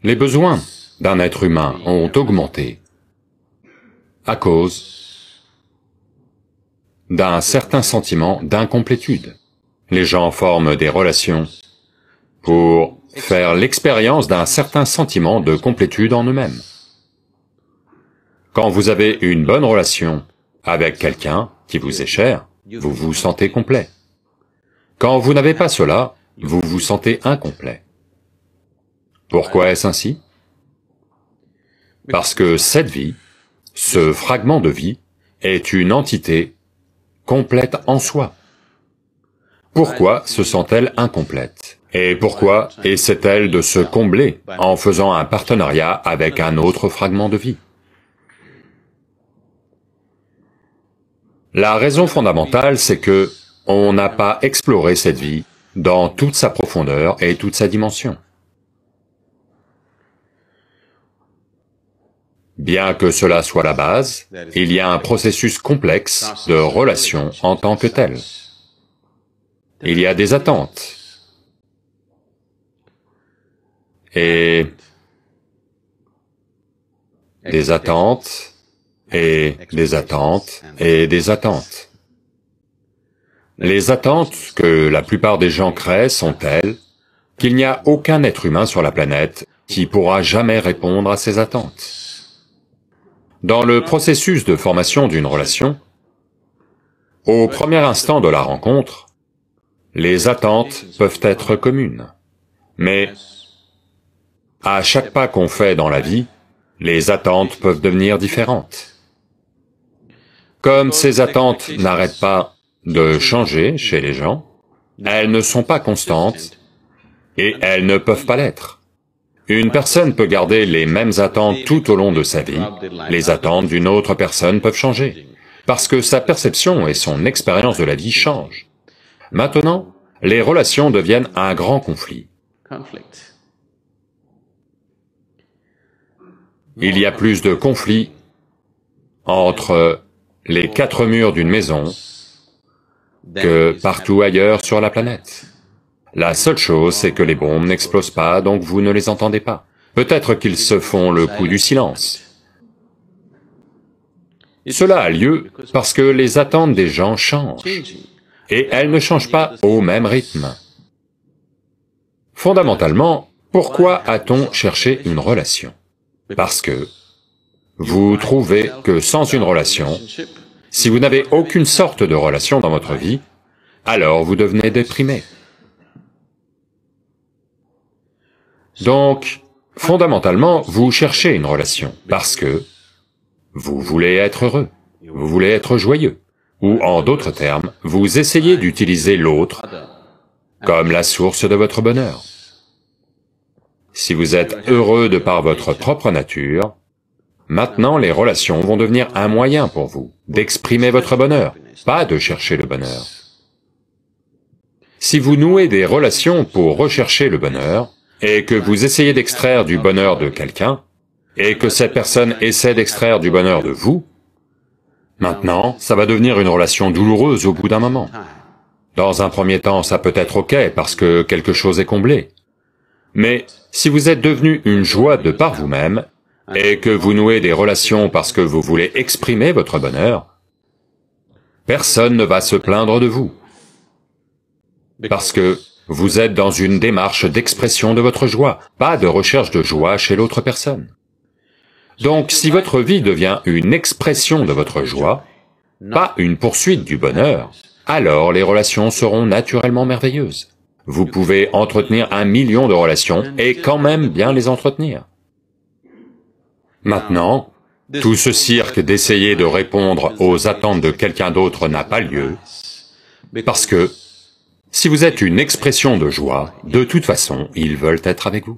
Les besoins d'un être humain ont augmenté à cause d'un certain sentiment d'incomplétude. Les gens forment des relations pour faire l'expérience d'un certain sentiment de complétude en eux-mêmes. Quand vous avez une bonne relation avec quelqu'un qui vous est cher, vous vous sentez complet. Quand vous n'avez pas cela, vous vous sentez incomplet. Pourquoi est-ce ainsi? Parce que cette vie, ce fragment de vie, est une entité complète en soi. Pourquoi se sent-elle incomplète? Et pourquoi essaie-t-elle de se combler en faisant un partenariat avec un autre fragment de vie? La raison fondamentale, c'est que on n'a pas exploré cette vie dans toute sa profondeur et toute sa dimension. Bien que cela soit la base, il y a un processus complexe de relation en tant que tel. Il y a des attentes. Et des attentes, et des attentes, et des attentes. Les attentes que la plupart des gens créent sont telles qu'il n'y a aucun être humain sur la planète qui pourra jamais répondre à ces attentes. Dans le processus de formation d'une relation, au premier instant de la rencontre, les attentes peuvent être communes, mais à chaque pas qu'on fait dans la vie, les attentes peuvent devenir différentes. Comme ces attentes n'arrêtent pas de changer chez les gens, elles ne sont pas constantes et elles ne peuvent pas l'être. Une personne peut garder les mêmes attentes tout au long de sa vie, les attentes d'une autre personne peuvent changer, parce que sa perception et son expérience de la vie changent. Maintenant, les relations deviennent un grand conflit. Il y a plus de conflits entre les quatre murs d'une maison que partout ailleurs sur la planète. La seule chose, c'est que les bombes n'explosent pas, donc vous ne les entendez pas. Peut-être qu'ils se font le coup du silence. Cela a lieu parce que les attentes des gens changent, et elles ne changent pas au même rythme. Fondamentalement, pourquoi a-t-on cherché une relation? Parce que vous trouvez que sans une relation, si vous n'avez aucune sorte de relation dans votre vie, alors vous devenez déprimé. Donc, fondamentalement, vous cherchez une relation, parce que vous voulez être heureux, vous voulez être joyeux, ou en d'autres termes, vous essayez d'utiliser l'autre comme la source de votre bonheur. Si vous êtes heureux de par votre propre nature, maintenant les relations vont devenir un moyen pour vous d'exprimer votre bonheur, pas de chercher le bonheur. Si vous nouez des relations pour rechercher le bonheur, et que vous essayez d'extraire du bonheur de quelqu'un, et que cette personne essaie d'extraire du bonheur de vous, maintenant, ça va devenir une relation douloureuse au bout d'un moment. Dans un premier temps, ça peut être ok parce que quelque chose est comblé. Mais si vous êtes devenu une joie de par vous-même, et que vous nouez des relations parce que vous voulez exprimer votre bonheur, personne ne va se plaindre de vous. Parce que vous êtes dans une démarche d'expression de votre joie, pas de recherche de joie chez l'autre personne. Donc si votre vie devient une expression de votre joie, pas une poursuite du bonheur, alors les relations seront naturellement merveilleuses. Vous pouvez entretenir 1 million de relations et quand même bien les entretenir. Maintenant, tout ce cirque d'essayer de répondre aux attentes de quelqu'un d'autre n'a pas lieu, parce que si vous êtes une expression de joie, de toute façon, ils veulent être avec vous.